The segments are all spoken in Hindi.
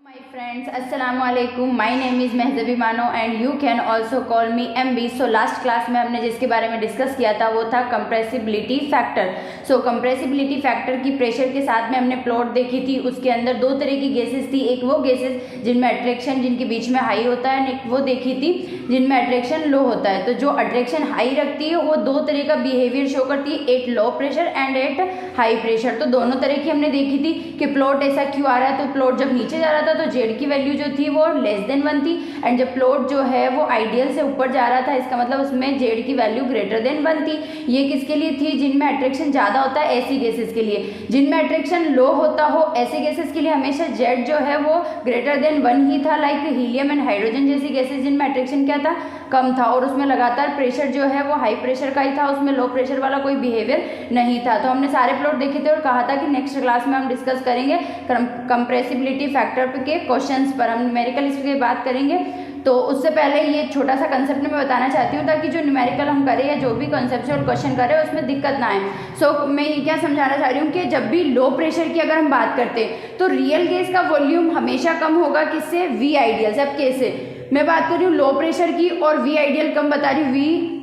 My friends, Assalamualaikum. My name is Mehzabi Mano and you can also call me MB. So last class में हमने जिसके बारे में डिस्कस किया था वो था कंप्रेसिबिलिटी फैक्टर. सो कंप्रेसिबिलिटी फैक्टर की प्रेशर के साथ में हमने प्लॉट देखी थी. उसके अंदर दो तरह की गैसेस थी. एक वो गैसेस जिनमें अट्रैक्शन जिनके बीच में हाई होता है, एक वो देखी थी जिनमें अट्रैक्शन लो होता है. तो जो अट्रैक्शन हाई रखती है वो दो तरह का बिहेवियर शो करती है, eight low pressure and at high pressure. तो दोनों तरह की हमने देखी थी कि प्लॉट ऐसा क्यों आ रहा है. तो प्लॉट जब नीचे जा रहा था तो जेड की वैल्यू जो थी वो लेस देन 1 थी एंड जब प्लॉट जो है वो आइडियल से ऊपर जा रहा था इसका मतलब उसमें जेड की वैल्यू ग्रेटर देन 1 थी. ये किसके लिए थी? जिनमें अट्रैक्शन ज़्यादा होता है ऐसी गैसेस के लिए. जिनमें अट्रैक्शन लो होता हो ऐसे गैसेस के लिए हमेशा जेड जो है वो ग्रेटर देन 1 ही था. लाइक हीलियम एंड हाइड्रोजन जैसी गैसेस जिनमें अट्रैक्शन क्या था? कम था और उसमें लगातार प्रेशर जो है वो हाई प्रेशर का ही था, उसमें लो प्रेशर वाला कोई बिहेवियर नहीं था. तो हमने सारे प्लॉट देखे थे और कहा था कि नेक्स्ट क्लास में हम डिस्कस करेंगे कंप्रेसिबिलिटी फैक्टर के क्वेश्चंस पर. हम न्यूमेरिकल इसकी बात करेंगे. तो उससे पहले ये छोटा सा कंसेप्ट मैं बताना चाहती हूँ ताकि जो न्यूमेरिकल हम करें या जो भी कंसेप्चुअल क्वेश्चन करें उसमें दिक्कत ना आए. सो मैं ये क्या समझाना चाह रही हूँ कि जब भी लो प्रेशर की अगर हम बात करते हैं तो रियल गैस का वॉल्यूम हमेशा कम होगा. किससे? वी आइडियल से. अब कैसे? मैं बात कर रही हूँ लो प्रेशर की और वी आइडियल कम बता रही हूँ वी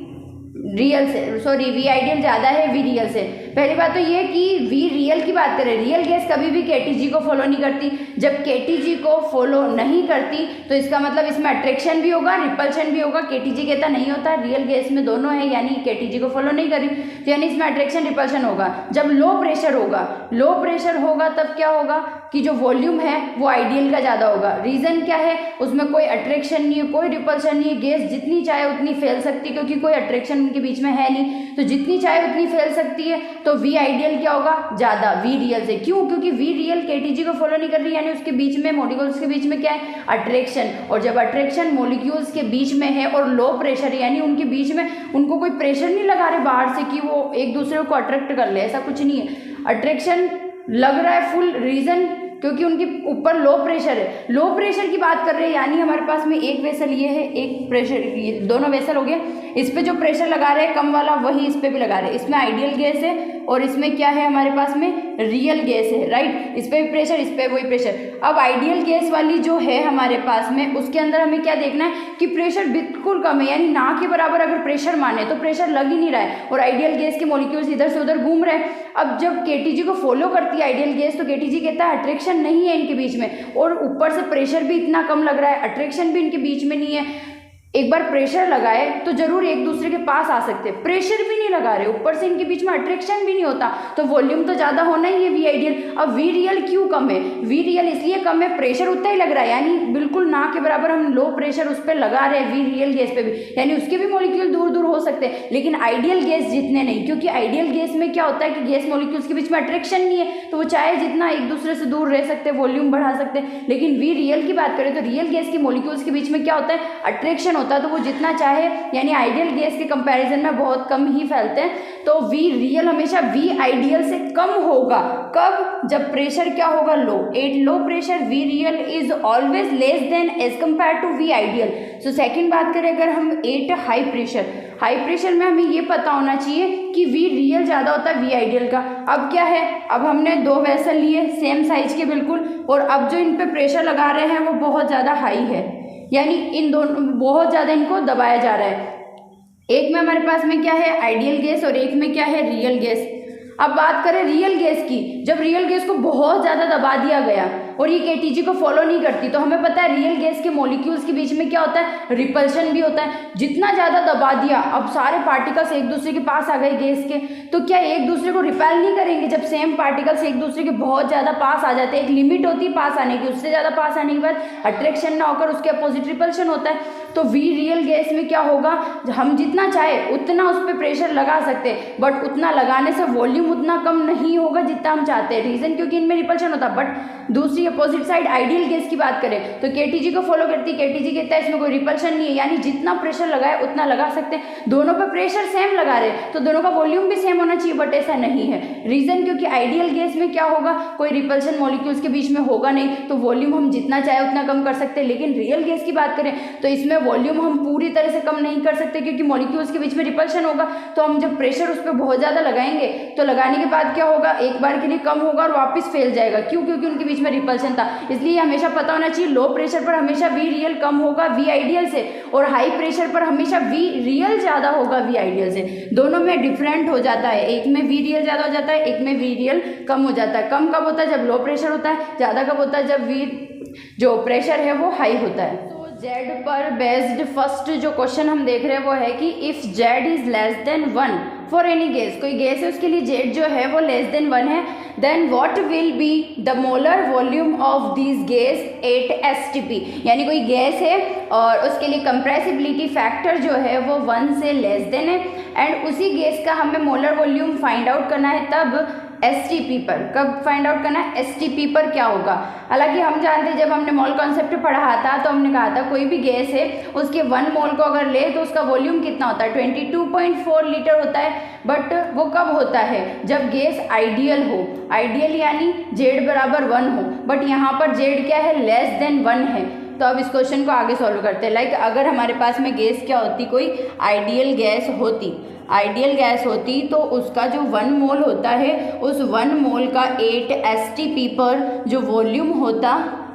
रियल से. सॉरी, वी आइडियल ज़्यादा है वी रियल से. पहली बात तो ये कि वी रियल की बात करें, रियल गैस कभी भी केटीजी को फॉलो नहीं करती. जब केटीजी को फॉलो नहीं करती तो इसका मतलब इसमें अट्रैक्शन भी होगा, रिपल्शन भी होगा. केटीजी कहता नहीं होता, रियल गैस में दोनों है यानी केटीजी को फॉलो नहीं करी तो यानी इसमें अट्रैक्शन रिपल्शन होगा. जब लो प्रेशर होगा तब क्या होगा कि जो वॉल्यूम है वो आइडियल का ज़्यादा होगा. रीज़न क्या है? उसमें कोई अट्रैक्शन नहीं है, कोई रिपल्शन नहीं है. गैस जितनी चाहे उतनी फैल सकती है क्योंकि कोई अट्रैक्शन उनके बीच में है नहीं. तो जितनी चाहे उतनी फैल सकती है. तो वी आइडियल क्या होगा? ज़्यादा वी रियल से. क्यों? क्योंकि वी रियल केटीजी को फॉलो नहीं कर रही यानी उसके बीच में मॉलिक्यूल्स के बीच में क्या है? अट्रैक्शन. और जब अट्रैक्शन मॉलिक्यूल्स के बीच में है और लो प्रेशर यानी उनके बीच में उनको कोई प्रेशर नहीं लगा रहे बाहर से कि वो एक दूसरे को अट्रैक्ट कर ले, ऐसा कुछ नहीं है. अट्रैक्शन लग रहा है फुल. रीज़न क्योंकि उनके ऊपर लो प्रेशर है. लो प्रेशर की बात कर रहे हैं यानी हमारे पास में एक वेसल ये है, एक प्रेशर, ये दोनों वेसल हो गए. इस पे जो प्रेशर लगा रहे हैं कम वाला वही इस पे भी लगा रहे हैं. इसमें आइडियल गैस है और इसमें क्या है हमारे पास में? रियल गैस है. राइट, इस पे भी प्रेशर, इस पे वही प्रेशर. अब आइडियल गैस वाली जो है हमारे पास में उसके अंदर हमें क्या देखना है कि प्रेशर बिल्कुल कम है यानी ना के बराबर अगर प्रेशर माने तो प्रेशर लग ही नहीं रहा है और आइडियल गैस के मॉलिक्यूल्स इधर से उधर घूम रहे हैं. अब जब केटीजी को फॉलो करती है आइडियल गैस तो केटीजी कहता है अट्रैक्शन नहीं है इनके बीच में और ऊपर से प्रेशर भी इतना कम लग रहा है, अट्रैक्शन भी इनके बीच में नहीं है. एक बार प्रेशर लगाए तो जरूर एक दूसरे के पास आ सकते हैं. प्रेशर भी नहीं लगा रहे, ऊपर से इनके बीच में अट्रैक्शन भी नहीं होता तो वॉल्यूम तो ज़्यादा होना ही है वी आइडियल. अब वी रियल क्यों कम है? वी रियल इसलिए कम है, प्रेशर उतना ही लग रहा है यानी बिल्कुल ना के बराबर हम लो प्रेशर उस पर लगा रहे हैं वी रियल गैस पे भी यानी उसके भी मॉलिक्यूल दूर दूर हो सकते हैं लेकिन आइडियल गैस जितने नहीं. क्योंकि आइडियल गैस में क्या होता है कि गैस मॉलिक्यूल्स के बीच में अट्रैक्शन नहीं है तो वो चाहे जितना एक दूसरे से दूर रह सकते हैं, वॉल्यूम बढ़ा सकते हैं. लेकिन वी रियल की बात करें तो रियल गैस के मॉलिक्यूल्स के बीच में क्या होता है? अट्रैक्शन होता है. तो वो जितना चाहे यानी आइडियल गैस के कंपैरिजन में बहुत कम ही फैलते हैं. तो वी रियल हमेशा वी आइडियल से कम होगा. कब? जब प्रेशर क्या होगा? Low. At low pressure V real is always less than as compare to V ideal. So second बात करें अगर हम एट हाई प्रेशर में हमें ये पता होना चाहिए कि वी रियल ज़्यादा होता है वी आइडियल का. अब क्या है? अब हमने दो वेसल लिए सेम साइज के बिल्कुल और अब जो इन पे प्रेशर लगा रहे हैं वो बहुत ज़्यादा हाई है यानी इन दोनों बहुत ज़्यादा इनको दबाया जा रहा है. एक में हमारे पास में क्या है? आइडियल गैस और एक में क्या है? Real gas. अब बात करें रियल गैस की. जब रियल गैस को बहुत ज़्यादा दबा दिया गया और ये केटीजी को फॉलो नहीं करती तो हमें पता है रियल गैस के मॉलिक्यूल्स के बीच में क्या होता है? रिपल्शन भी होता है. जितना ज़्यादा दबा दिया अब सारे पार्टिकल्स एक दूसरे के पास आ गए गैस के तो क्या एक दूसरे को रिपेल नहीं करेंगे? जब सेम पार्टिकल्स एक दूसरे के बहुत ज़्यादा पास आ जाते हैं, एक लिमिट होती है पास आने की, उससे ज़्यादा पास आने के बाद अट्रैक्शन ना होकर उसके अपोजिट रिपल्शन होता है. तो वी रियल गैस में क्या होगा? हम जितना चाहे उतना उस पर प्रेशर लगा सकते हैं बट उतना लगाने से वॉल्यूम उतना कम नहीं होगा जितना हम चाहते हैं. रीज़न क्योंकि इनमें रिपल्शन होता है. बट दूसरी अपोजिट साइड आइडियल गैस की बात करें तो केटीजी को फॉलो करती है, केटीजी कहता है इसमें कोई रिपल्शन नहीं है यानी जितना प्रेशर लगाए उतना लगा सकते हैं. दोनों पर प्रेशर सेम लगा रहे तो दोनों का वॉल्यूम भी सेम होना चाहिए बट ऐसा नहीं है. रीज़न क्योंकि आइडियल गैस में क्या होगा? कोई रिपल्शन मॉलिक्यूल्स के बीच में होगा नहीं तो वॉल्यूम हम जितना चाहे उतना कम कर सकते हैं. लेकिन रियल गैस की बात करें तो इसमें वॉल्यूम हम पूरी तरह से कम नहीं कर सकते क्योंकि मॉलिक्यूल्स के बीच में रिपल्शन होगा। तो हम जब प्रेशर उस पर बहुत ज़्यादा लगाएंगे तो लगाने के बाद क्या होगा, एक बार के लिए कम होगा और वापस फैल जाएगा। क्यों? क्योंकि उनके बीच में रिपल्शन था। इसलिए हमेशा पता होना चाहिए लो प्रेशर पर हमेशा वी रियल कम होगा वी आइडियल से, और हाई प्रेशर पर हमेशा वी रियल ज़्यादा होगा वी आइडियल से। दोनों में डिफरेंट हो जाता है, एक में वी रियल ज़्यादा हो जाता है, एक में वी रियल कम हो जाता है। कम कब होता है? जब लो प्रेशर होता है। ज़्यादा कब होता है? जब जो प्रेशर है वो हाई होता है। तो जेड पर बेस्ड फर्स्ट जो क्वेश्चन हम देख रहे हैं वो है कि if Z is less than 1 for any gas, कोई गैस है उसके लिए जेड जो है वो लेस देन 1 है, then what will be the molar volume of this gas at STP. यानी कोई गैस है और उसके लिए कंप्रेसिबिलिटी फैक्टर जो है वो 1 से लेस देन है, एंड उसी गैस का हमें मोलर वॉल्यूम फाइंड आउट करना है। तब एसटीपी पर कब फाइंड आउट करना है? एसटीपी पर क्या होगा? हालांकि हम जानते हैं जब हमने मोल कॉन्सेप्ट पढ़ा था तो हमने कहा था कोई भी गैस है उसके 1 मोल को अगर ले तो उसका वॉल्यूम कितना होता है? 22.4 लीटर होता है। बट वो कब होता है? जब गैस आइडियल हो। आइडियल यानी जेड बराबर 1 हो, बट यहाँ पर जेड क्या है? लेस देन 1 है। तो अब इस क्वेश्चन को आगे सॉल्व करते हैं। लाइक अगर हमारे पास में गैस क्या होती, कोई आइडियल गैस होती तो उसका जो 1 मोल होता है उस 1 मोल का 8 एसटीपी पर जो वॉल्यूम होता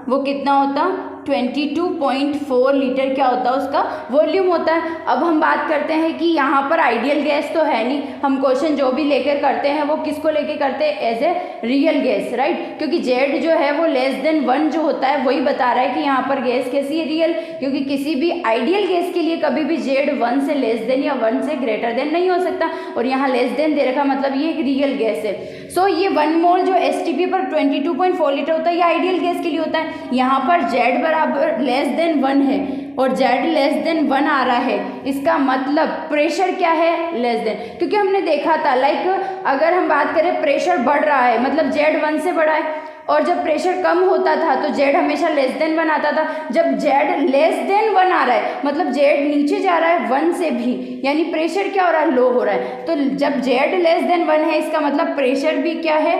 वो कितना होता? 22.4 लीटर क्या होता है? उसका वॉल्यूम होता है। अब हम बात करते हैं कि यहाँ पर आइडियल गैस तो है नहीं, हम क्वेश्चन जो भी लेकर करते हैं वो किसको लेकर करते हैं? As a real gas, right? क्योंकि जेड जो है वो लेस देन 1 जो होता है वही बता रहा है कि यहाँ पर गैस कैसी है? रियल। क्योंकि किसी भी आइडियल गैस के लिए कभी भी जेड 1 से लेस देन या 1 से ग्रेटर देन नहीं हो सकता, और यहाँ लेस देन दे रखा मतलब ये एक रियल गैस है। सो ये 1 मोल जो एसटीपी पर 22.4 लीटर होता है ये आइडियल गैस के लिए होता है। यहाँ पर जेड बराबर लेस देन 1 है और जेड लेस देन 1 आ रहा है, इसका मतलब प्रेशर क्या है? Less than. क्योंकि हमने देखा था लाइक अगर हम बात करें प्रेशर बढ़ रहा है मतलब जेड 1 से बड़ा है, और जब प्रेशर कम होता था तो जेड हमेशा लेस देन 1 आता था। जब जेड लेस देन 1 आ रहा है मतलब जेड नीचे जा रहा है 1 से भी, यानी प्रेशर क्या हो रहा है? लो हो रहा है। तो जब जेड लेस देन 1 है इसका मतलब प्रेशर भी क्या है?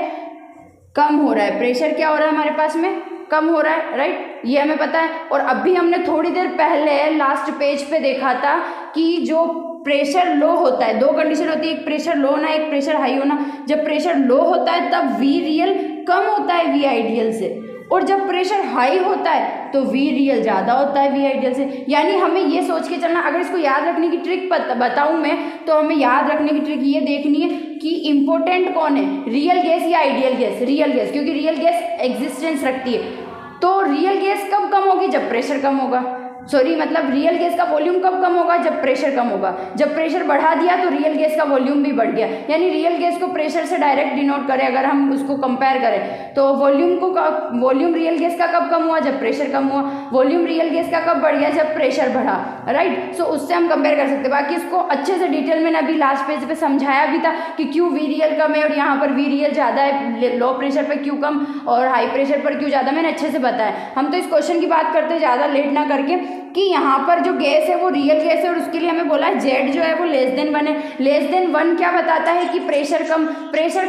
कम हो रहा है। प्रेशर क्या हो रहा है हमारे पास में? कम हो रहा है, राइट? ये हमें पता है। और अभी हमने थोड़ी देर पहले लास्ट पेज पे देखा था कि जो प्रेशर लो होता है, 2 कंडीशन होती है, एक प्रेशर लो होना, एक प्रेशर हाई होना। जब प्रेशर लो होता है तब वी रियल कम होता है वी आइडियल से, और जब प्रेशर हाई होता है तो वी रियल ज़्यादा होता है वी आइडियल से। यानी हमें ये सोच के चलना, अगर इसको याद रखने की ट्रिक बताऊँ मैं तो हमें याद रखने की ट्रिक ये देखनी है कि इम्पोर्टेंट कौन है, रियल गैस या आइडियल गैस? रियल गैस, क्योंकि रियल गैस एग्जिस्टेंस रखती है। तो रियल गैस कब कम होगी? जब प्रेशर कम होगा। मतलब रियल गैस का वॉल्यूम कब कम होगा? जब प्रेशर कम होगा। जब प्रेशर बढ़ा दिया तो रियल गैस का वॉल्यूम भी बढ़ गया। यानी रियल गैस को प्रेशर से डायरेक्ट डिनोट करें, अगर हम उसको कंपेयर करें तो वॉल्यूम रियल गैस का कब कम हुआ? जब प्रेशर कम हुआ। वॉल्यूम रियल गैस का कब बढ़ गया? जब प्रेशर बढ़ा, राइट? सो उससे हम कंपेयर कर सकते हैं। बाकी इसको अच्छे से डिटेल में अभी लास्ट पेज पे समझाया भी था कि क्यों वी रियल कम है और यहाँ पर वी रियल ज़्यादा है, लो प्रेशर पर क्यों कम और हाई प्रेशर पर क्यों ज़्यादा, मैंने अच्छे से बताया। हम तो इस क्वेश्चन की बात करते हैं ज़्यादा लेट ना करके कि यहाँ पर जो गैस है वो रियल गैस है और उसके लिए हमें बोला है जेड जो है वो लेस देन 1 है। लेस देन 1 क्या बताता है कि प्रेशर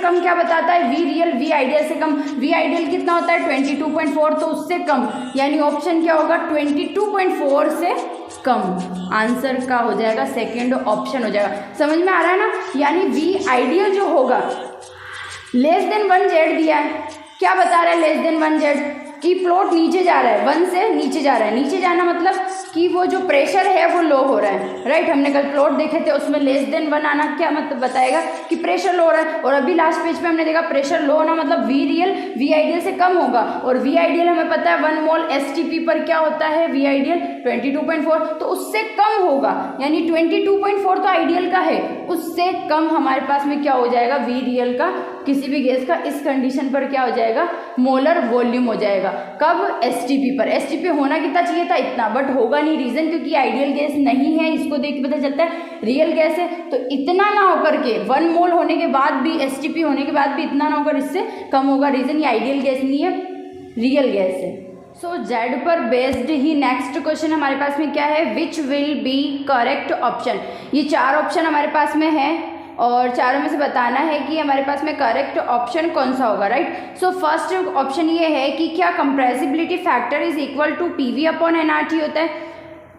कम क्या बताता है? वी रियल वी आइडियल से कम। वी आइडियल कितना होता है? 22.4, तो उससे कम, यानी ऑप्शन क्या होगा? 22.4 से कम। आंसर का हो जाएगा सेकेंड ऑप्शन हो जाएगा। समझ में आ रहा है ना? यानी वी आइडियल जो होगा, लेस देन 1 जेड दिया है, क्या बता रहा है लेस देन 1 जेड? कि प्लॉट नीचे जा रहा है, 1 से नीचे जा रहा है। नीचे जाना मतलब कि वो जो प्रेशर है वो लो हो रहा है, राइट? हमने कल प्लॉट देखे थे उसमें लेस देन 1 आना क्या मतलब बताएगा कि प्रेशर लो हो रहा है। और अभी लास्ट पेज पे हमने देखा प्रेशर लो होना मतलब वी रियल वी आइडियल से कम होगा, और वी आइडियल हमें पता है 1 मोल एसटीपी पर क्या होता है? वी आइडियल 22.4, तो उससे कम होगा। यानी 22.4 तो आइडियल का है, उससे कम हमारे पास में क्या हो जाएगा? वी रियल का, किसी भी गैस का इस कंडीशन पर क्या हो जाएगा? मोलर वॉल्यूम हो जाएगा। कब? एसटीपी पर। एसटीपी होना कितना चाहिए था? इतना, बट होगा नहीं। रीजन क्योंकि आइडियल गैस नहीं है, इसको देख के पता चलता है रियल गैस है। तो इतना ना होकर के 1 मोल होने के बाद भी, एसटीपी होने के बाद भी इतना ना होकर इससे कम होगा। रीजन ये आइडियल गैस नहीं है, रियल गैस है। सो जेड पर बेस्ड ही नेक्स्ट क्वेश्चन हमारे पास में क्या है? Which will be correct option. ये 4 ऑप्शन हमारे पास में है और चारों में से बताना है कि हमारे पास में करेक्ट ऑप्शन कौन सा होगा, राइट? सो फर्स्ट ऑप्शन ये है कि क्या compressibility factor is equal to PV upon NRT होता है।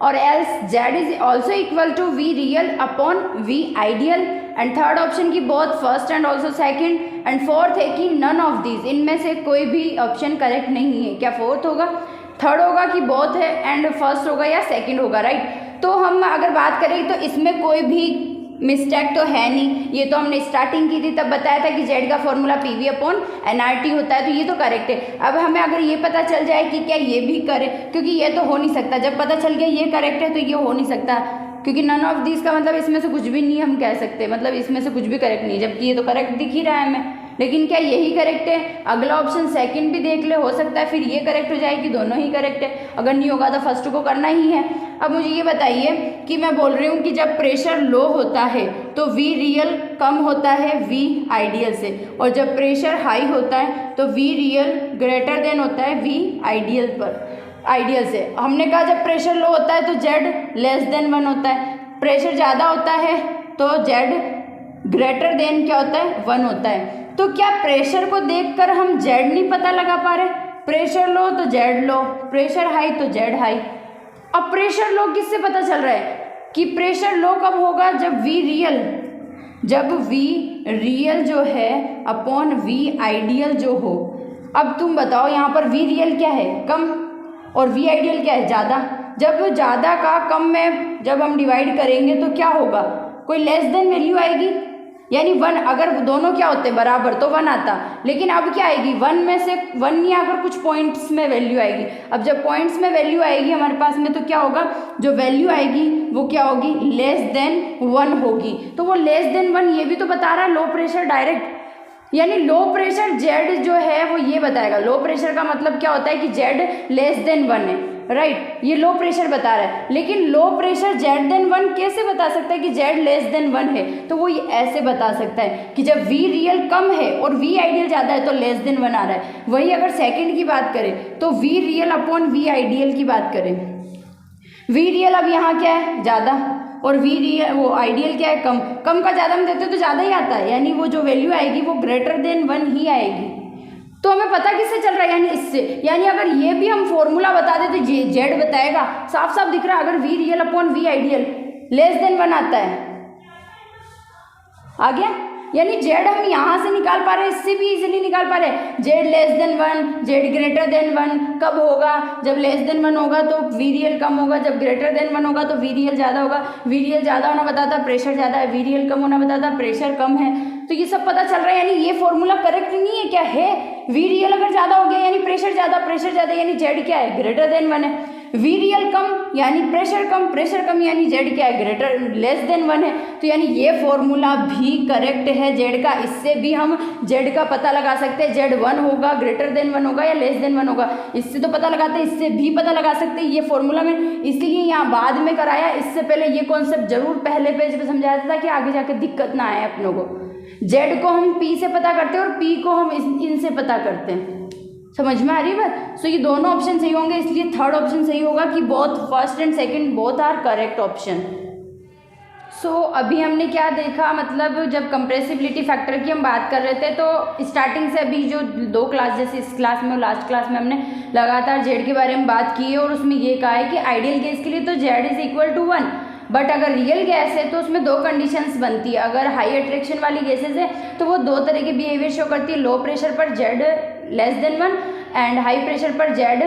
और else Z is also equal to V real upon V ideal. And third option की both first and also second. And fourth है कि नन ऑफ दीज, इनमें से कोई भी ऑप्शन करेक्ट नहीं है। क्या फोर्थ होगा? थर्ड होगा कि बोथ है, एंड फर्स्ट होगा या सेकेंड होगा, राइट। तो हम अगर बात करें तो इसमें कोई भी मिस्टेक तो है नहीं। ये तो हमने स्टार्टिंग की थी तब बताया था कि जेड का formula P V upon NRT होता है, तो ये तो करेक्ट है। अब हमें अगर ये पता चल जाए कि क्या ये भी करेक्ट, क्योंकि ये तो हो नहीं सकता, जब पता चल गया ये करेक्ट है तो ये हो नहीं सकता, क्योंकि नन ऑफ दिस का मतलब इसमें से कुछ भी नहीं हम कह सकते, मतलब इसमें से कुछ भी करेक्ट नहीं, जबकि ये तो करेक्ट दिख ही रहा है हमें। लेकिन क्या यही करेक्ट है? अगला ऑप्शन सेकंड भी देख ले, हो सकता है फिर ये करेक्ट हो जाए कि दोनों ही करेक्ट है। अगर नहीं होगा तो फर्स्ट को करना ही है। अब मुझे ये बताइए कि मैं बोल रही हूँ कि जब प्रेशर लो होता है तो वी रियल कम होता है वी आइडियल से, और जब प्रेशर हाई होता है तो वी रियल ग्रेटर देन होता है वी आइडियल से। हमने कहा जब प्रेशर लो होता है तो जेड लेस देन 1 होता है, प्रेशर ज़्यादा होता है तो जेड ग्रेटर देन क्या होता है? 1 होता है। तो क्या प्रेशर को देखकर हम जेड नहीं पता लगा पा रहे? प्रेशर लो तो जेड लो, प्रेशर हाई तो जेड हाई। अब प्रेशर लो किससे पता चल रहा है कि प्रेशर लो कब होगा? जब वी रियल जो है अपॉन वी आइडियल जो हो। अब तुम बताओ यहाँ पर वी रियल क्या है? कम, और वी आइडियल क्या है? ज़्यादा। जब ज़्यादा का कम में जब हम डिवाइड करेंगे तो क्या होगा? कोई लेस देन वैल्यू आएगी, यानी 1। अगर दोनों क्या होते बराबर तो 1 आता, लेकिन अब क्या आएगी? 1 में से 1 नहीं आकर कुछ पॉइंट्स में वैल्यू आएगी। अब जब पॉइंट्स में वैल्यू आएगी हमारे पास में तो क्या होगा? जो वैल्यू आएगी वो क्या होगी? लेस देन 1 होगी। तो वो लेस देन 1 ये भी तो बता रहा है लो प्रेशर डायरेक्ट, यानी लो प्रेशर जेड जो है वो ये बताएगा। लो प्रेशर का मतलब क्या होता है कि जेड लेस देन 1 है, राइट। ये लो प्रेशर बता रहा है, लेकिन लो प्रेशर जेड देन 1 कैसे बता सकता है कि जेड लेस देन 1 है? तो वो ये ऐसे बता सकता है कि जब वी रियल कम है और वी आइडियल ज़्यादा है तो लेस देन 1 आ रहा है। वही अगर सेकंड की बात करें तो V real upon V ideal की बात करें, वी रियल अब यहाँ क्या है? ज़्यादा, और वी रियल वो आइडियल क्या है? कम। कम का ज़्यादा हम देते तो ज़्यादा ही आता है, यानी वो जो वैल्यू आएगी वो ग्रेटर देन 1 ही आएगी। तो हमें पता किससे चल रहा है? यानी इससे। यानी अगर ये भी हम फॉर्मूला बता दें तो जेड बताएगा, साफ साफ दिख रहा है। अगर V real upon V ideal less than 1 आता है, आ गया। यानी जेड हम यहाँ से निकाल पा रहे हैं, इससे भी इजीली निकाल पा रहे हैं। Z less than 1, Z greater than 1 कब होगा? जब लेस देन 1 होगा तो वी रियल कम होगा, जब ग्रेटर देन 1 होगा तो वी रियल ज़्यादा होगा। वी रियल ज़्यादा होना बताता प्रेशर ज़्यादा है, वी रियल कम होना बताता प्रेशर कम है। तो ये सब पता चल रहा है, यानी ये फॉर्मूला करेक्ट नहीं है। क्या है? वी रियल अगर ज़्यादा हो गया यानी प्रेशर ज़्यादा यानी जेड क्या है? ग्रेटर देन 1 है। वी रियल कम यानी प्रेशर कम यानी जेड क्या है? ग्रेटर लेस देन 1 है। तो यानी ये फॉर्मूला भी करेक्ट है जेड का। इससे भी हम जेड का पता लगा सकते हैं, जेड 1 होगा, ग्रेटर देन 1 होगा या लेस देन 1 होगा। इससे तो पता लगाते हैं, इससे भी पता लगा सकते हैं। ये फॉर्मूला में इसलिए यहाँ बाद में कराया, इससे पहले ये कॉन्सेप्ट जरूर पहले पेज पे समझाया था कि आगे जाके दिक्कत ना आए अपनों को। जेड को हम पी से पता करते हैं और पी को हम इनसे पता करते हैं। समझ में आ रही है बात? सो ये दोनों ऑप्शन सही होंगे, इसलिए थर्ड ऑप्शन सही होगा कि both first and second both are correct option. So अभी हमने क्या देखा, मतलब जब कंप्रेसिबिलिटी फैक्टर की हम बात कर रहे थे तो स्टार्टिंग से अभी जो 2 क्लास, जैसे इस क्लास में और लास्ट क्लास में हमने लगातार जेड के बारे में बात की है, और उसमें ये कहा है कि आइडियल गैस के लिए तो Z is equal to 1, but अगर रियल गैस है तो उसमें 2 कंडीशंस बनती है। अगर हाई अट्रैक्शन वाली गैसेज है तो वो 2 तरह के बिहेवियर शो करती है। लो प्रेशर पर Z less than 1 and high pressure पर जेड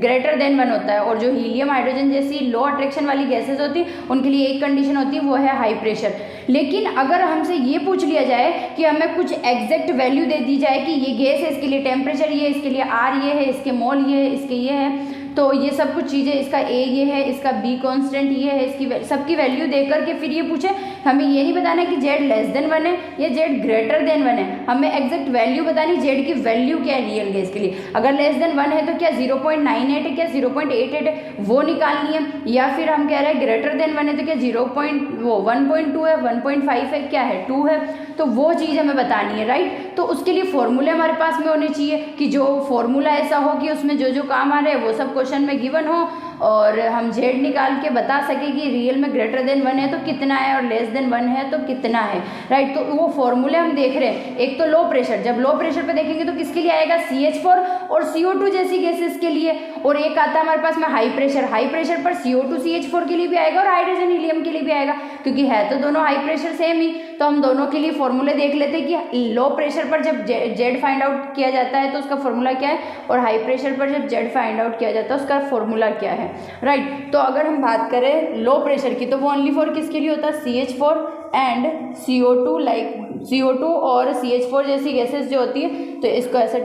ग्रेटर देन 1 होता है। और जो हीलियम, हाइड्रोजन जैसी लो अट्रैक्शन वाली गैसेज होती है उनके लिए एक कंडीशन होती है, वो है हाई प्रेशर। लेकिन अगर हमसे ये पूछ लिया जाए कि हमें कुछ एग्जैक्ट वैल्यू दे दी जाए कि ये गैस है, इसके लिए टेम्परेचर ये है, इसके लिए आर ये है, इसके मोल ये है, इसके ये है, तो ये सब कुछ चीज़ें, इसका ए ये है, इसका बी कांस्टेंट ये है, इसकी सबकी वैल्यू दे करके फिर ये पूछे, हमें ये नहीं बताना कि जेड लेस देन 1 है या जेड ग्रेटर देन 1 है, हमें एग्जैक्ट वैल्यू बतानी जेड की वैल्यू क्या है रियल गैस के लिए। अगर लेस देन 1 है तो क्या 0.98 है, क्या 0.88 है, वो निकालनी है। या फिर हम कह रहे हैं ग्रेटर देन 1 है तो क्या 1.2 है, 1.5 है, क्या है 2 है, तो वो चीज़ हमें बतानी है, राइट। तो उसके लिए फॉर्मूले हमारे पास में होने चाहिए कि जो फॉर्मूला ऐसा हो कि उसमें जो जो काम आ रहे हैं वो सब क्वेश्चन में गिवन हो और हम जेड निकाल के बता सके कि रियल में ग्रेटर देन 1 है तो कितना है और लेस देन 1 है तो कितना है, राइट। तो वो फॉर्मूले हम देख रहे हैं। एक तो लो प्रेशर, जब लो प्रेशर पे देखेंगे तो किसके लिए आएगा, CH4 और CO2 जैसी गैसेस के लिए। और एक आता है हमारे पास में हाई प्रेशर पर CO2 CH4 के लिए भी आएगा और हाइड्रोजन हीलियम के लिए भी आएगा, क्योंकि है तो दोनों हाई प्रेशर सेम ही। तो हम दोनों के लिए फॉर्मूले देख लेते हैं कि लो प्रेशर पर जब जेड फाइंड आउट किया जाता है तो उसका फॉर्मूला क्या है, और हाई प्रेशर पर जब जेड फाइंड आउट किया जाता है उसका फॉर्मूला क्या है, राइट। तो अगर हम बात करें लो प्रेशर की तो वो ओनली फॉर किसके लिए होता है, CH4 and CO2, like CO2 और CH4 जैसी गैसेस जो होती है। तो इसको ऐसे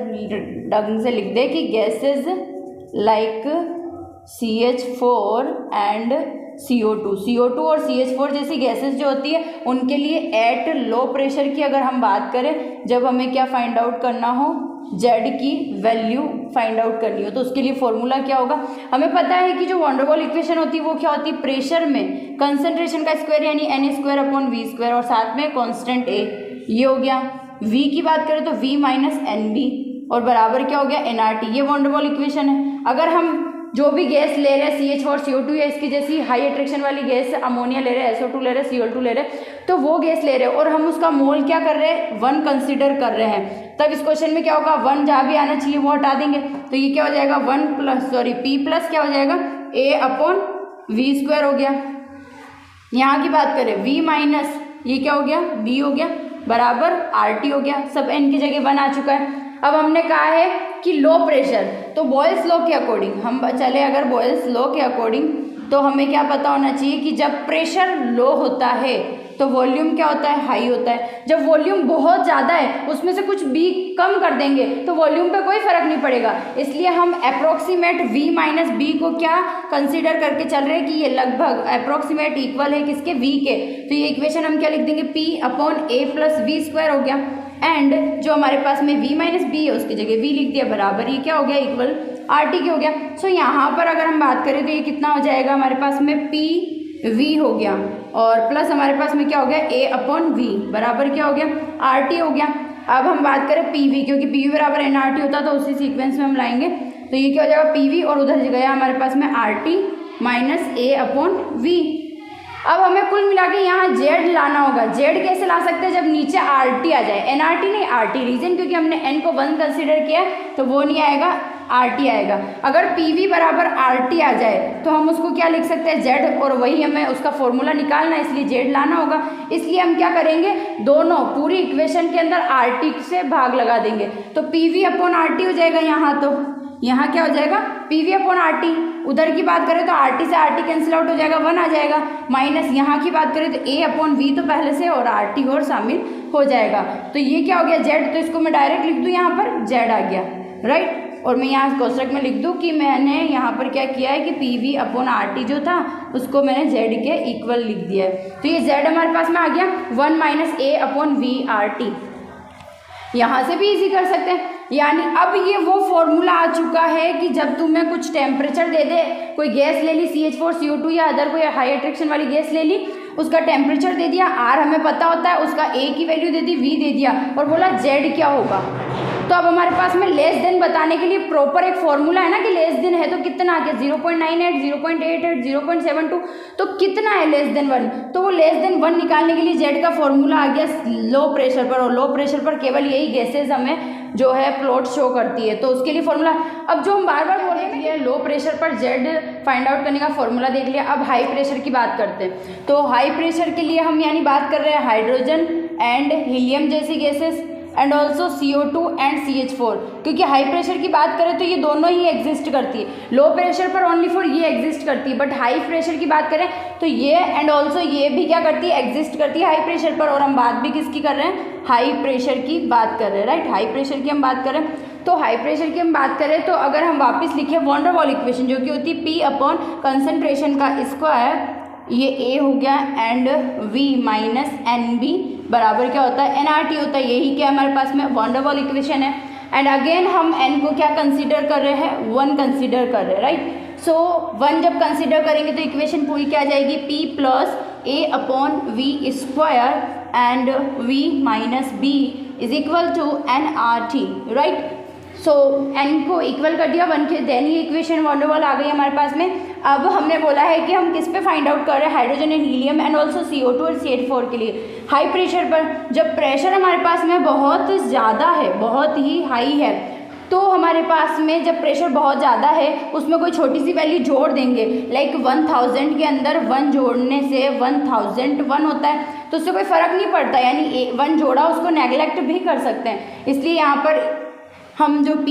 ढंग से लिख दे कि gases like CH4 and CO2 और CH4 जैसी गैसेस जो होती है उनके लिए एट लो प्रेशर की अगर हम बात करें, जब हमें क्या फाइंड आउट करना हो, जेड की वैल्यू फाइंड आउट करनी हो, तो उसके लिए फॉर्मूला क्या होगा। हमें पता है कि जो वॉन डेर वाल इक्वेशन होती है वो क्या होती है, प्रेशर में कंसंट्रेशन का स्क्वायर यानी Na²/V² और साथ में कांस्टेंट A, ये हो गया। V की बात करें तो V माइनस NB और बराबर क्या हो गया, nRT। ये वॉन डेर वाल इक्वेशन है। अगर हम जो भी गैस ले रहे हैं CH4 CO2 या इसकी जैसी हाई अट्रैक्शन वाली गैस, अमोनिया ले रहे हैं, SO2 ले रहे हैं, Cl2 ले रहे हैं, तो वो गैस ले रहे हैं और हम उसका मोल क्या कर रहे हैं, 1 कंसिडर कर रहे हैं, तब इस क्वेश्चन में क्या होगा, 1 जहाँ भी आना चाहिए वो हटा देंगे। तो ये क्या हो जाएगा, P प्लस क्या हो जाएगा, A/V² हो गया। यहाँ की बात करें V माइनस ये क्या हो गया, B हो गया, बराबर RT हो गया। सब n की जगह 1 आ चुका है। अब हमने कहा है कि लो प्रेशर, तो बॉयल्स लॉ के अकॉर्डिंग हम चले, अगर बॉयल्स लॉ के अकॉर्डिंग तो हमें क्या पता होना चाहिए कि जब प्रेशर लो होता है तो वॉल्यूम क्या होता है, हाई होता है। जब वॉल्यूम बहुत ज़्यादा है उसमें से कुछ B कम कर देंगे तो वॉल्यूम पे कोई फर्क नहीं पड़ेगा, इसलिए हम अप्रोक्सीमेट V माइनस B को क्या कंसीडर करके चल रहे हैं कि ये लगभग अप्रोक्सीमेट इक्वल है किसके, V के। तो ये इक्वेशन हम क्या लिख देंगे, P/A+V² हो गया। एंड जो हमारे पास में V माइनस B है उसकी जगह V लिख दिया, बराबर ये क्या हो गया, इक्वल RT के हो गया। सो यहाँ पर अगर हम बात करें तो ये कितना हो जाएगा, हमारे पास में PV हो गया और प्लस हमारे पास में क्या हो गया, A/V बराबर क्या हो गया, RT हो गया। अब हम बात करें PV, क्योंकि PV बराबर nRT होता तो उसी सीक्वेंस में हम लाएंगे। तो ये क्या हो जाएगा, PV और उधर गया हमारे पास में RT माइनस A/V। अब हमें कुल मिला के यहाँ जेड लाना होगा। जेड कैसे ला सकते हैं, जब नीचे RT आ जाए, nRT नहीं RT, रीजन क्योंकि हमने n को 1 कंसिडर किया तो वो नहीं आएगा, RT आएगा। अगर PV बराबर RT आ जाए तो हम उसको क्या लिख सकते हैं, जेड, और वही हमें उसका फॉर्मूला निकालना है, इसलिए जेड लाना होगा। इसलिए हम क्या करेंगे, दोनों पूरी इक्वेशन के अंदर RT से भाग लगा देंगे तो PV/RT हो जाएगा। यहाँ क्या हो जाएगा, PV/RT। उधर की बात करें तो RT से RT कैंसिल आउट हो जाएगा, 1 आ जाएगा, माइनस यहाँ की बात करें तो A/V तो पहले से और RT और शामिल हो जाएगा। तो ये क्या हो गया, जेड। तो इसको मैं डायरेक्ट लिख दूँ, यहाँ पर जेड आ गया, राइट। और मैं यहाँ कोष्ठक में लिख दूँ कि मैंने यहाँ पर क्या किया है कि PV/RT जो था उसको मैंने जेड के इक्वल लिख दिया है। तो ये जेड हमारे पास में आ गया 1 माइनस A/V/RT। यहाँ से भी इजी कर सकते हैं, यानी अब ये वो फॉर्मूला आ चुका है कि जब तुम्हें कुछ टेम्परेचर दे दे, कोई गैस ले ली CH4 CO2 या अदर कोई हाई अट्रैक्शन वाली गैस ले ली, उसका टेम्परेचर दे दिया, R हमें पता होता है, उसका A की वैल्यू दे दी, V दे दिया और बोला जेड क्या होगा। तो अब हमारे पास में लेस देन बताने के लिए प्रॉपर एक फॉर्मूला है ना कि लेस देन है तो कितना आ गया, 0.98, 0.88, 0.72, तो कितना है लेस देन 1। तो वो लेस देन 1 निकालने के लिए जेड का फॉर्मूला आ गया लो प्रेशर पर, और लो प्रेशर पर केवल यही गैसेज हमें जो है प्लॉट शो करती है, तो उसके लिए फॉर्मूला। अब जो हम बार बार बोल रहे हैं लो प्रेशर पर जेड फाइंड आउट करने का फॉर्मूला देख लिया। अब हाई प्रेशर की बात करते हैं। तो हाई प्रेशर के लिए हम यानी बात कर रहे हैं हाइड्रोजन एंड हीलियम जैसी gases and also CO2 and CH4, क्योंकि हाई प्रेशर की बात करें तो ये दोनों ही एग्जिस्ट करती है। लो प्रेशर पर ओनली फॉर ये एग्जिस्ट करती है, बट हाई प्रेशर की बात करें तो ये एंड ऑल्सो ये भी क्या करती है, एग्जिस्ट करती है हाई प्रेशर पर। और हम बात भी किसकी कर रहे हैं, हाई प्रेशर की बात कर रहे हैं, राइट। हाई प्रेशर की हम बात करें तो हाई प्रेशर की हम बात करें तो अगर हम वापस लिखें वॉन डेर वाल इक्वेशन जो कि होती है P/कंसंट्रेशन का स्क्वायर, ये A हो गया एंड V माइनस NB बराबर क्या होता है, nRT होता है। यही क्या हमारे पास में वॉन डेर वाल इक्वेशन है। एंड अगेन हम n को क्या कंसीडर कर रहे हैं, 1 कंसीडर कर रहे हैं, राइट। सो 1 जब कंसीडर करेंगे तो इक्वेशन पूरी क्या आ जाएगी, P+A/V² and V minus B is equal to nRT, right. So n को इक्वल कर दिया 1 के, देन ये इक्वेशन वॉन डेर वाल आ गई हमारे पास में। अब हमने बोला है कि हम किस पे फाइंड आउट कर रहे हैं, hydrogen and helium and also CO2 और CH4 के लिए हाई प्रेशर पर। जब प्रेशर हमारे पास में बहुत ज़्यादा है, बहुत ही हाई है, तो हमारे पास में जब प्रेशर बहुत ज़्यादा है उसमें कोई छोटी सी वैल्यू जोड़ देंगे, लाइक 1000 के अंदर 1 जोड़ने से 1001 होता है, तो उससे कोई फ़र्क नहीं पड़ता, यानी 1 जोड़ा उसको नेगलेक्ट भी कर सकते हैं। इसलिए यहाँ पर हम जो P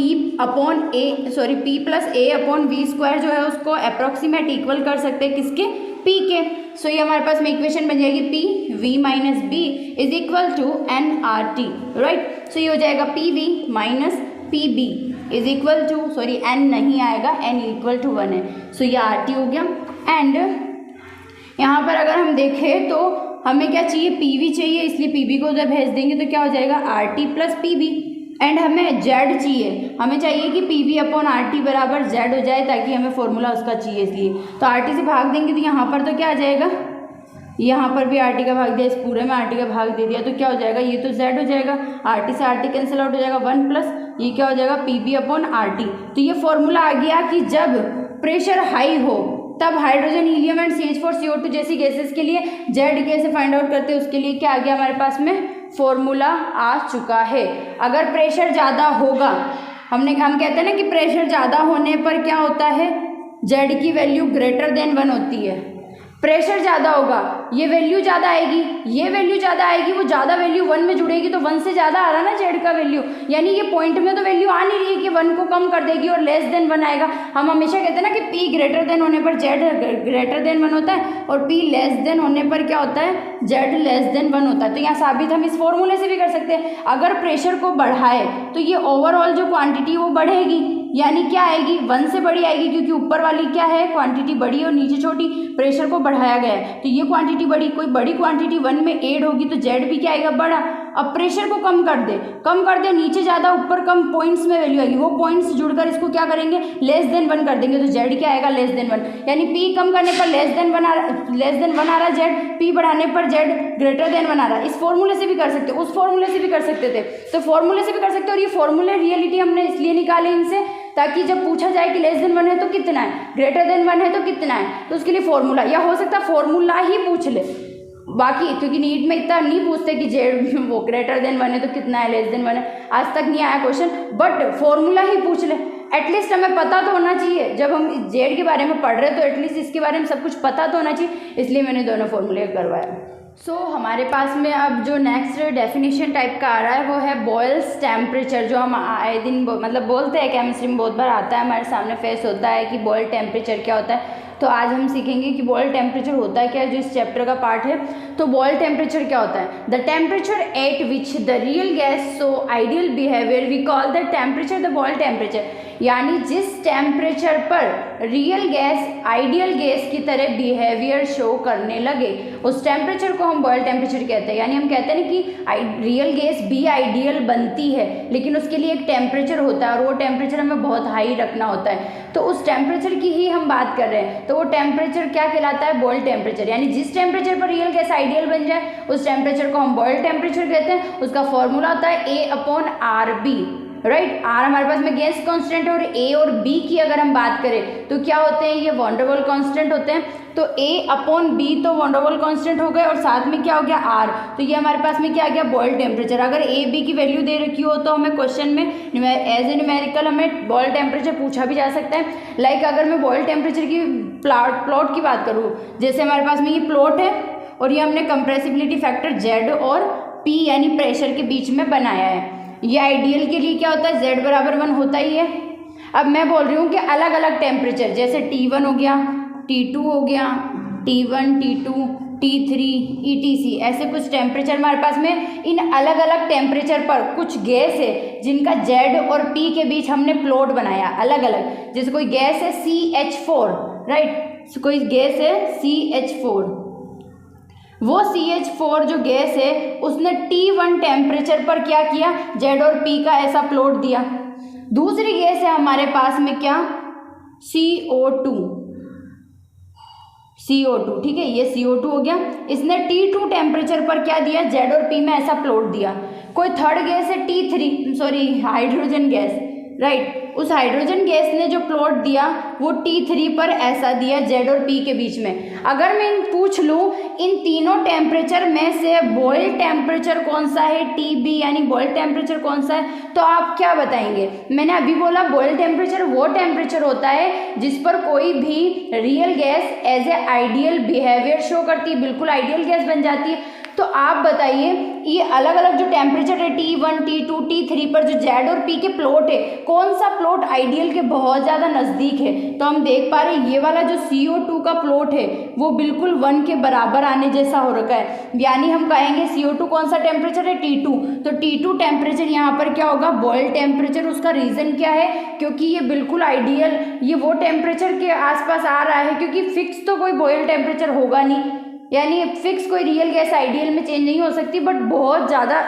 plus A upon V square जो है उसको अप्रॉक्सीमेट इक्वल कर सकते हैं किसके, P के। सो ये हमारे पास में इक्वेशन बन जाएगी P V minus B is equal to NRT, right. So ये हो जाएगा PV minus PB is equal to, sorry N नहीं आएगा, N इक्वल टू 1 है। सो ये RT हो गया। एंड यहाँ पर अगर हम देखें तो हमें क्या चाहिए, PV चाहिए, इसलिए PB को उधर भेज देंगे तो क्या हो जाएगा RT प्लस PB। एंड हमें Z चाहिए, हमें चाहिए कि PV अपॉन RT बराबर Z हो जाए, ताकि हमें फॉर्मूला उसका चाहिए, इसलिए तो RT से भाग देंगे तो यहाँ पर तो क्या आ जाएगा, यहाँ पर भी RT का भाग दिया, इस पूरे में RT का भाग दे दिया, तो क्या हो जाएगा, ये तो Z हो जाएगा, RT से RT कैंसिल आउट हो जाएगा 1 प्लस ये क्या हो जाएगा PB अपॉन RT। तो ये फॉर्मूला आ गया कि जब प्रेशर हाई हो तब hydrogen helium and CH4 CO2 जैसी गैसेस के लिए Z कैसे फाइंड आउट करते हैं, उसके लिए क्या आ गया हमारे पास में फॉर्मूला आ चुका है। अगर प्रेशर ज़्यादा होगा, हम कहते हैं ना कि प्रेशर ज़्यादा होने पर क्या होता है, Z की वैल्यू ग्रेटर देन 1 होती है। प्रेशर ज़्यादा होगा, ये वैल्यू ज़्यादा आएगी, ये वैल्यू ज़्यादा आएगी, वो ज़्यादा वैल्यू 1 में जुड़ेगी, तो 1 से ज़्यादा आ रहा ना Z का वैल्यू, यानी ये पॉइंट में तो वैल्यू आ नहीं रही है कि 1 को कम कर देगी और लेस देन 1 आएगा। हम हमेशा कहते हैं ना कि P ग्रेटर देन होने पर Z ग्रेटर देन 1 होता है और P लेस देन होने पर क्या होता है, Z लेस देन 1 होता है। तो यहाँ साबित हम इस फॉर्मूले से भी कर सकते हैं, अगर प्रेशर को बढ़ाए तो ये ओवरऑल जो क्वांटिटी वो बढ़ेगी, यानी क्या आएगी, 1 से बड़ी आएगी, क्योंकि ऊपर वाली क्या है क्वांटिटी बड़ी और नीचे छोटी, प्रेशर को बढ़ाया गया है, तो ये क्वांटिटी बड़ी, कोई बड़ी क्वांटिटी 1 में ऐड होगी तो Z भी क्या आएगा, बड़ा। अब प्रेशर को कम कर दे, नीचे ज़्यादा ऊपर कम, पॉइंट्स में वैल्यू आएगी, वो पॉइंट्स जुड़कर इसको क्या करेंगे, लेस देन 1 कर देंगे, तो Z क्या आएगा, लेस देन 1, यानी P कम करने पर लेस देन 1 आ रहा Z, P बढ़ाने पर Z ग्रेटर देन 1 आ रहा। इस फॉर्मूले से भी कर सकते, उस फॉर्मूले से भी कर सकते थे, तो फॉर्मूले से भी कर सकते, और ये फॉर्मूले रियलिटी हमने इसलिए निकाले इनसे, ताकि जब पूछा जाए कि लेस देन 1 है तो कितना है, ग्रेटर देन 1 है तो कितना है, तो उसके लिए फॉर्मूला, या हो सकता है फॉर्मूला ही पूछ ले, बाकी क्योंकि नीट में इतना नहीं पूछते कि Z वो ग्रेटर देन 1 है तो कितना है, लेस देन 1 है, आज तक नहीं आया क्वेश्चन, बट फॉर्मूला ही पूछ ले, एटलीस्ट हमें पता तो होना चाहिए, जब हम Z के बारे में पढ़ रहे हैं तो एटलीस्ट इसके बारे में सब कुछ पता तो होना चाहिए, इसलिए मैंने दोनों फॉर्मूले करवाया। सो हमारे पास में अब जो नेक्स्ट डेफिनेशन टाइप का आ रहा है वो है बॉयल्स टेम्परेचर, जो हम आए दिन मतलब बोलते हैं, केमिस्ट्री में बहुत बार आता है, हमारे सामने फेस होता है कि बॉयल टेम्परेचर क्या होता है। तो आज हम सीखेंगे कि बॉयल टेम्परेचर होता है क्या, जो इस चैप्टर का पार्ट है। तो बॉयल टेम्परेचर क्या होता है, the temperature at which the real gas so ideal behaviour we call the temperature the Boyle temperature, यानी जिस टेम्परेचर पर रियल गैस आइडियल गैस की तरह बिहेवियर शो करने लगे उस टेम्परेचर को हम बॉयल टेम्परेचर कहते हैं। यानी हम कहते हैं ना कि रियल गैस भी आइडियल बनती है, लेकिन उसके लिए एक टेम्परेचर होता है और वो टेम्परेचर हमें बहुत हाई रखना होता है, तो उस टेम्परेचर की ही हम बात कर रहे हैं। तो वो टेम्परेचर क्या कहलाता है, बॉयल टेम्परेचर, यानी जिस टेम्परेचर पर रियल गैस आइडियल बन जाए उस टेम्परेचर को हम बॉयल टेम्परेचर कहते हैं। उसका फॉर्मूला होता है A/RB, राइट। R हमारे पास में गैस कांस्टेंट है और A और B की अगर हम बात करें तो क्या होते हैं, ये वॉन डेर वाल कांस्टेंट होते हैं। तो A/B तो वॉन डेर वाल कांस्टेंट हो गए और साथ में क्या हो गया R, तो ये हमारे पास में क्या आ गया, बॉयल टेम्परेचर। अगर A B की वैल्यू दे रखी हो तो हमें क्वेश्चन में एज ए न्यूमेरिकल हमें बॉयल टेम्परेचर पूछा भी जा सकता है। लाइक अगर मैं बॉयल टेम्परेचर की प्लॉट की बात करूँ, जैसे हमारे पास में ये प्लॉट है और ये हमने कंप्रेसिबिलिटी फैक्टर Z और P यानी प्रेशर के बीच में बनाया है। ये आइडियल के लिए क्या होता है, Z बराबर 1 होता ही है। अब मैं बोल रही हूँ कि अलग अलग टेम्परेचर, जैसे T1 हो गया, T2 हो गया, T1 T2 T3 ETC, ऐसे कुछ टेम्परेचर हमारे पास में। इन अलग अलग टेम्परेचर पर कुछ गैस है जिनका Z और P के बीच हमने प्लॉट बनाया अलग अलग। जैसे कोई गैस है CH4, राइट, कोई गैस है CH4, वो CH4 जो गैस है उसने T1 टेम्परेचर पर क्या किया, Z और P का ऐसा प्लॉट दिया। दूसरी गैस है हमारे पास में क्या, CO2, ठीक है, ये CO2 हो गया, इसने T2 टेम्परेचर पर क्या दिया, Z और P में ऐसा प्लॉट दिया। कोई थर्ड गैस है T3, हाइड्रोजन गैस, राइट। उस हाइड्रोजन गैस ने जो प्लॉट दिया वो T3 पर ऐसा दिया Z और P के बीच में। अगर मैं पूछ लूँ इन तीनों टेम्परेचर में से बॉयल टेम्परेचर कौन सा है, TB यानी बॉयल टेम्परेचर कौन सा है, तो आप क्या बताएंगे? मैंने अभी बोला बॉयल टेम्परेचर वो टेम्परेचर होता है जिस पर कोई भी real gas as a ideal behaviour show करती है, बिल्कुल आइडियल गैस बन जाती है। तो आप बताइए ये अलग अलग जो टेम्परेचर है T1, T2, T3 पर जो Z और P के प्लॉट है, कौन सा प्लॉट आइडियल के बहुत ज़्यादा नज़दीक है? तो हम देख पा रहे हैं ये वाला जो CO2 का प्लॉट है वो बिल्कुल 1 के बराबर आने जैसा हो रखा है, यानी हम कहेंगे CO2 कौन सा टेम्परेचर है, T2। तो T2 टेम्परेचर यहाँ पर क्या होगा, बॉयल टेम्परेचर। उसका रीज़न क्या है? क्योंकि ये बिल्कुल आइडियल, ये वो टेम्परेचर के आसपास आ रहा है, क्योंकि फिक्स तो कोई बॉयल टेम्परेचर होगा नहीं, यानी फिक्स कोई रियल गैस आइडियल में चेंज नहीं हो सकती, बट बहुत ज़्यादा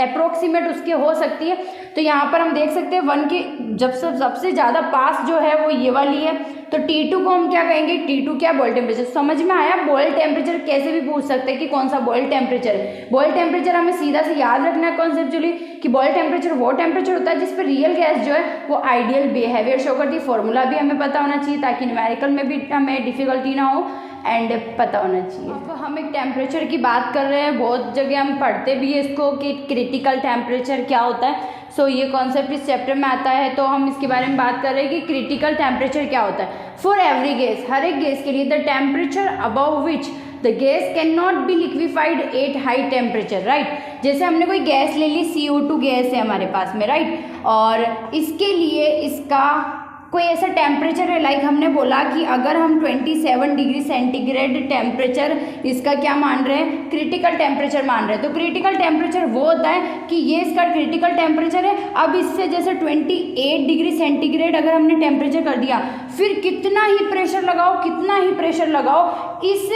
अप्रोक्सीमेट उसके हो सकती है। तो यहाँ पर हम देख सकते हैं 1 के जब सबसे ज़्यादा पास जो है वो ये वाली है, तो T2 को हम क्या कहेंगे, T2 क्या, बॉयल टेम्परेचर। समझ में आया? बॉयल टेम्परेचर कैसे भी पूछ सकते हैं कि कौन सा बॉयल टेम्परेचर है। बॉयल टेम्परेचर हमें सीधा से याद रखना है कॉन्सेप्चुअली कि बॉयल टेम्परेचर वो टेम्परेचर होता है जिस पर रियल गैस जो है वो आइडियल बिहेवियर शो करती है। फॉर्मूला भी हमें पता होना चाहिए ताकि न्यूमेरिकल में भी हमें डिफिकल्टी ना हो एंड पता होना चाहिए। अब हम एक टेम्परेचर की बात कर रहे हैं, बहुत जगह हम पढ़ते भी है इसको कि क्रिटिकल टेम्परेचर क्या होता है। सो ये कॉन्सेप्ट इस चैप्टर में आता है, तो हम इसके बारे में बात कर रहे हैं कि क्रिटिकल टेम्परेचर क्या होता है। फॉर एवरी गैस, हर एक गैस के लिए, the temperature above which the gas can not be liquefied at high temperature, right. जैसे हमने कोई गैस ले ली, CO2 गैस है हमारे पास में, राइट, और इसके लिए इसका कोई ऐसा टेम्परेचर है, लाइक हमने बोला कि अगर हम 27 डिग्री सेंटीग्रेड टेम्परेचर इसका क्या मान रहे हैं, क्रिटिकल टेम्परेचर मान रहे हैं। तो क्रिटिकल टेम्परेचर वो होता है कि ये इसका क्रिटिकल टेम्परेचर है। अब इससे जैसे 28 डिग्री सेंटीग्रेड अगर हमने टेम्परेचर कर दिया, फिर कितना ही प्रेशर लगाओ, कितना ही प्रेशर लगाओ, इस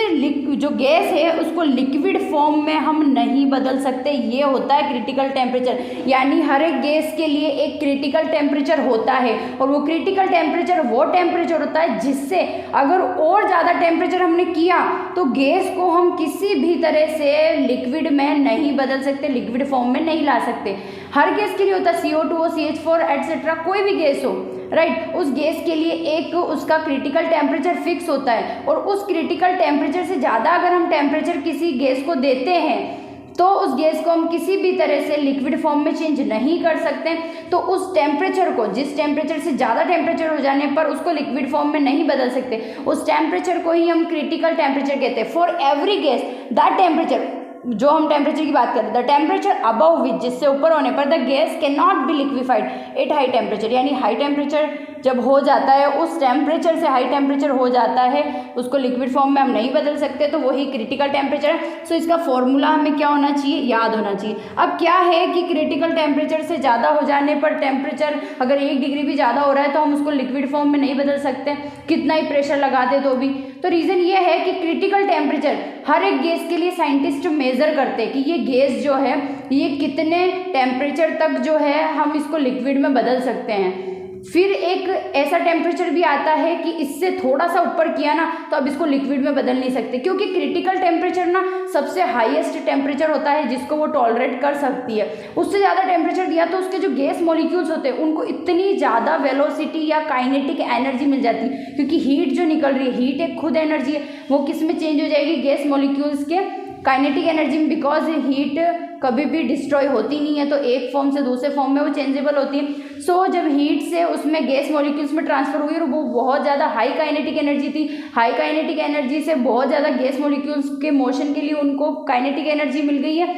जो गैस है उसको लिक्विड फॉर्म में हम नहीं बदल सकते। ये होता है क्रिटिकल टेम्परेचर, यानी हर एक गैस के लिए एक क्रिटिकल टेम्परेचर होता है, और वो क्रिटिकल टेम्परेचर वो टेम्परेचर होता है जिससे अगर और ज़्यादा टेम्परेचर हमने किया तो गैस को हम किसी भी तरह से लिक्विड में नहीं बदल सकते, लिक्विड फॉर्म में नहीं ला सकते। हर गैस के लिए होता है, CO2 हो, CH4 एटसेट्रा, कोई भी गैस हो, राइट, उस गैस के लिए एक उसका क्रिटिकल टेम्परेचर फिक्स होता है, और उस क्रिटिकल टेम्परेचर से ज़्यादा अगर हम टेम्परेचर किसी गैस को देते हैं तो उस गैस को हम किसी भी तरह से लिक्विड फॉर्म में चेंज नहीं कर सकते। तो उस टेम्परेचर को, जिस टेम्परेचर से ज़्यादा टेम्परेचर हो जाने पर उसको लिक्विड फॉर्म में नहीं बदल सकते, उस टेम्परेचर को ही हम क्रिटिकल टेम्परेचर कहते हैं। For every gas the temperature, जो हम टेम्परेचर की बात करें, द टेम्परेचर अबव विच, जिससे ऊपर होने पर the gas can not be liquefied at high temperature, यानी हाई टेम्परेचर जब हो जाता है, उस टेम्परेचर से हाई टेम्परेचर हो जाता है, उसको लिक्विड फॉर्म में हम नहीं बदल सकते, तो वही क्रिटिकल टेम्परेचर है। सो इसका फॉर्मूला हमें क्या होना चाहिए, याद होना चाहिए। अब क्या है कि क्रिटिकल टेम्परेचर से ज़्यादा हो जाने पर, टेम्परेचर अगर 1 डिग्री भी ज़्यादा हो रहा है तो हम उसको लिक्विड फॉर्म में नहीं बदल सकते, कितना ही प्रेशर लगा दे तो भी। तो रीज़न ये है कि क्रिटिकल टेम्परेचर हर एक गैस के लिए साइंटिस्ट मेज़र करते हैं कि ये गैस जो है ये कितने टेम्परेचर तक जो है हम इसको लिक्विड में बदल सकते हैं। फिर एक ऐसा टेम्परेचर भी आता है कि इससे थोड़ा सा ऊपर किया ना तो अब इसको लिक्विड में बदल नहीं सकते, क्योंकि क्रिटिकल टेम्परेचर ना सबसे हाईएस्ट टेम्परेचर होता है जिसको वो टॉलरेट कर सकती है। उससे ज़्यादा टेम्परेचर दिया तो उसके जो गैस मॉलिक्यूल्स होते हैं उनको इतनी ज़्यादा वेलोसिटी या काइनेटिक एनर्जी मिल जाती है, क्योंकि हीट जो निकल रही है, हीट एक खुद एनर्जी है, वो किस में चेंज हो जाएगी, गैस मॉलिक्यूल्स के काइनेटिक एनर्जी में, बिकॉज हीट कभी भी डिस्ट्रॉय होती नहीं है, तो एक फॉर्म से दूसरे फॉर्म में वो चेंजेबल होती है। सो जब हीट से उसमें गैस मॉलिक्यूल्स में ट्रांसफर हुई और वो बहुत ज़्यादा हाई काइनेटिक एनर्जी थी, हाई काइनेटिक एनर्जी से बहुत ज़्यादा गैस मॉलिक्यूल्स के मोशन के लिए उनको काइनेटिक एनर्जी मिल गई है,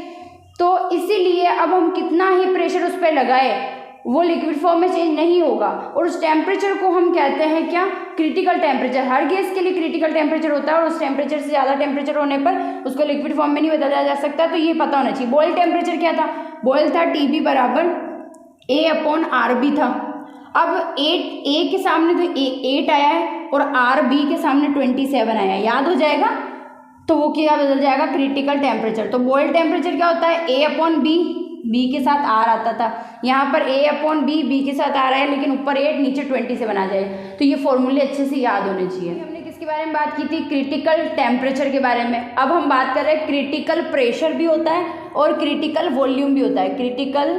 तो इसीलिए अब हम कितना ही प्रेशर उस पर लगाए वो लिक्विड फॉर्म में चेंज नहीं होगा, और उस टेम्परेचर को हम कहते हैं क्या, क्रिटिकल टेम्परेचर। हर गैस के लिए क्रिटिकल टेम्परेचर होता है और उस टेम्परेचर से ज़्यादा टेम्परेचर होने पर उसको लिक्विड फॉर्म में नहीं बदला जा सकता, तो ये पता होना चाहिए। बॉयल टेम्परेचर क्या था, बॉयल था TB बराबर A/RB था। अब A के सामने तो 8 आया है और RB के सामने 27 आया है, याद हो जाएगा, तो वो क्या बदल जाएगा, क्रिटिकल टेम्परेचर। तो बॉयल टेम्परेचर क्या होता है, A/B, B के साथ R आता था, यहाँ पर A/B, B के साथ आ रहा है, लेकिन ऊपर 8 नीचे 27 आ जाए, तो ये फॉर्मूले अच्छे से याद होने चाहिए। हमने किसके बारे में बात की थी, क्रिटिकल टेम्परेचर के बारे में। अब हम बात कर रहे हैं क्रिटिकल प्रेशर भी होता है और क्रिटिकल वॉल्यूम भी होता है। क्रिटिकल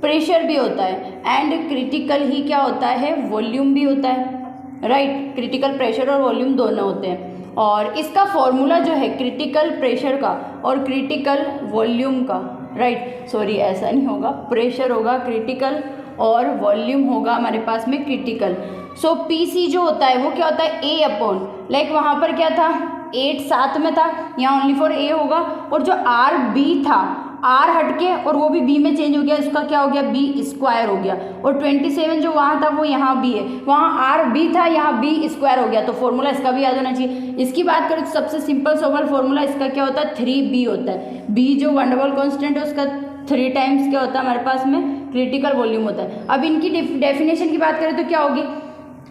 प्रेशर भी होता है एंड क्रिटिकल ही क्या होता है, वॉल्यूम भी होता है, राइट। क्रिटिकल प्रेशर और वॉल्यूम दोनों होते हैं। और इसका फॉर्मूला जो है क्रिटिकल प्रेशर का और क्रिटिकल वॉल्यूम का, राइट, सॉरी ऐसा नहीं होगा, प्रेशर होगा क्रिटिकल और वॉल्यूम होगा हमारे पास में क्रिटिकल। सो पीसी जो होता है वो क्या होता है, ए अपॉन, लाइक वहाँ पर क्या था 8 साथ में था, यहाँ ओनली फॉर ए होगा। और जो आर बी था, आर हटके और वो भी बी में चेंज हो गया, इसका क्या हो गया, बी स्क्वायर हो गया। और 27 जो वहाँ था वो यहाँ बी है, वहाँ आर बी था, यहाँ बी स्क्वायर हो गया। तो फॉर्मूला इसका भी याद होना चाहिए। इसकी बात करें तो सबसे सिंपल सोबल फॉर्मूला इसका क्या होता है, 3b होता है। बी जो वंडरवॉल कांस्टेंट है उसका 3 टाइम्स क्या होता है हमारे पास में, क्रिटिकल वॉल्यूम होता है। अब इनकी डेफिनेशन की बात करें तो क्या होगी,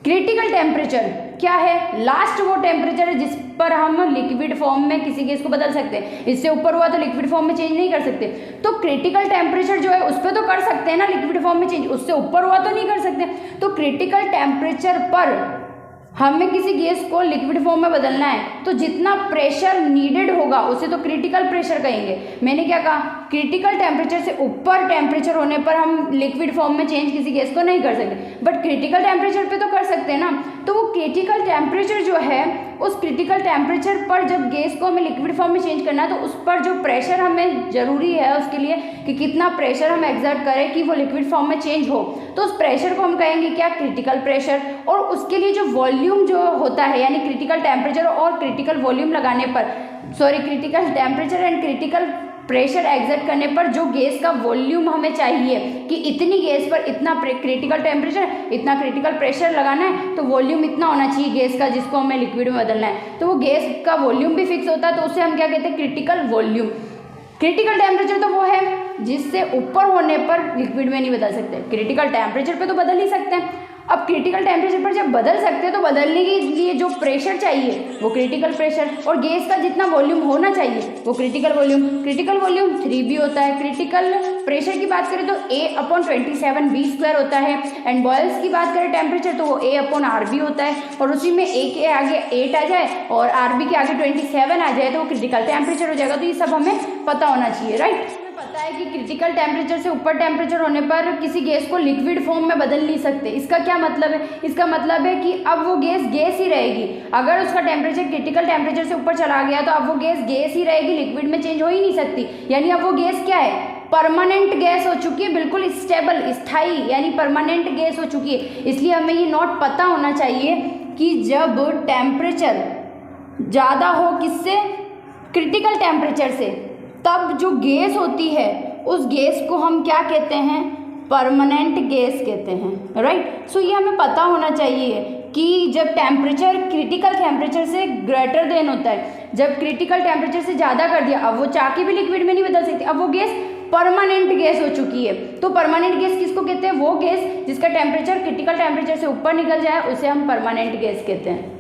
क्रिटिकल टेम्परेचर क्या है, लास्ट वो टेम्परेचर है जिस पर हम लिक्विड फॉर्म में किसी गैस को बदल सकते हैं। इससे ऊपर हुआ तो लिक्विड फॉर्म में चेंज नहीं कर सकते। तो क्रिटिकल टेम्परेचर जो है उस पर तो कर सकते हैं ना लिक्विड फॉर्म में चेंज, उससे ऊपर हुआ तो नहीं कर सकते। तो क्रिटिकल टेम्परेचर पर हमें किसी गैस को लिक्विड फॉर्म में बदलना है तो जितना प्रेशर नीडेड होगा उसे तो क्रिटिकल प्रेशर कहेंगे। मैंने क्या कहा, क्रिटिकल टेम्परेचर से ऊपर टेम्परेचर होने पर हम लिक्विड फॉर्म में चेंज किसी गैस को नहीं कर सकते, बट क्रिटिकल टेम्परेचर पे तो कर सकते हैं ना। तो वो क्रिटिकल टेम्परेचर जो है, उस क्रिटिकल टेम्परेचर पर जब गैस को हमें लिक्विड फॉर्म में चेंज करना है तो उस पर जो प्रेशर हमें ज़रूरी है उसके लिए कि कितना प्रेशर हम एक्सर्ट करें कि वो लिक्विड फॉर्म में चेंज हो, तो उस प्रेशर को हम कहेंगे क्या, क्रिटिकल प्रेशर। और उसके लिए जो वॉल्यूम जो होता है, यानी क्रिटिकल टेम्परेचर और क्रिटिकल वॉल्यूम लगाने पर, sorry critical temperature and critical pressure exert करने पर जो गैस का वॉल्यूम हमें चाहिए कि इतनी गैस पर इतना क्रिटिकल टेम्परेचर, इतना क्रिटिकल प्रेशर लगाना है, तो वॉल्यूम इतना होना चाहिए गैस का जिसको हमें लिक्विड में बदलना है। तो वो गैस का वॉल्यूम भी फिक्स होता है, तो उसे हम क्या कहते हैं, क्रिटिकल वॉल्यूम। क्रिटिकल टेम्परेचर तो वो है जिससे ऊपर होने पर लिक्विड में नहीं बदल सकते, क्रिटिकल टेम्परेचर पे तो बदल ही सकते हैं। अब क्रिटिकल टेम्परेचर पर जब बदल सकते हैं तो बदलने के लिए जो प्रेशर चाहिए वो क्रिटिकल प्रेशर, और गैस का जितना वॉल्यूम होना चाहिए वो critical volume. Critical volume 3b होता है। क्रिटिकल प्रेशर की बात करें तो A/27 b² होता है। एंड बॉयल्स की बात करें टेम्परेचर तो वो A/RB होता है। और उसी में A के आगे 8 आ जाए और RB के आगे 27 आ जाए तो वो क्रिटिकल टेम्परेचर हो जाएगा। तो ये सब हमें पता होना चाहिए, राइट। पता है कि क्रिटिकल टेम्परेचर से ऊपर टेम्परेचर होने पर किसी गैस को लिक्विड फॉर्म में बदल नहीं सकते। इसका क्या मतलब है, इसका मतलब है कि अब वो गैस ही रहेगी। अगर उसका टेम्परेचर क्रिटिकल टेम्परेचर से ऊपर चला गया तो अब वो गैस ही रहेगी, लिक्विड में चेंज हो ही नहीं सकती। यानी अब वो गैस क्या है, परमानेंट गैस हो चुकी है, बिल्कुल स्टेबल, स्थायी, यानी परमानेंट गैस हो चुकी है। इसलिए हमें ये नोट पता होना चाहिए कि जब टेम्परेचर ज़्यादा हो किससे, क्रिटिकल टेम्परेचर से, तब जो गैस होती है उस गैस को हम क्या कहते हैं, परमानेंट गैस कहते हैं, राइट। सो ये हमें पता होना चाहिए कि जब टेम्परेचर क्रिटिकल टेम्परेचर से ग्रेटर देन होता है, जब क्रिटिकल टेम्परेचर से ज़्यादा कर दिया, अब वो चाह के भी लिक्विड में नहीं बदल सकती, अब वो गैस परमानेंट गैस हो चुकी है। तो परमानेंट गैस किसको कहते हैं, वो गैस जिसका टेम्परेचर क्रिटिकल टेम्परेचर से ऊपर निकल जाए उसे हम परमानेंट गैस कहते हैं।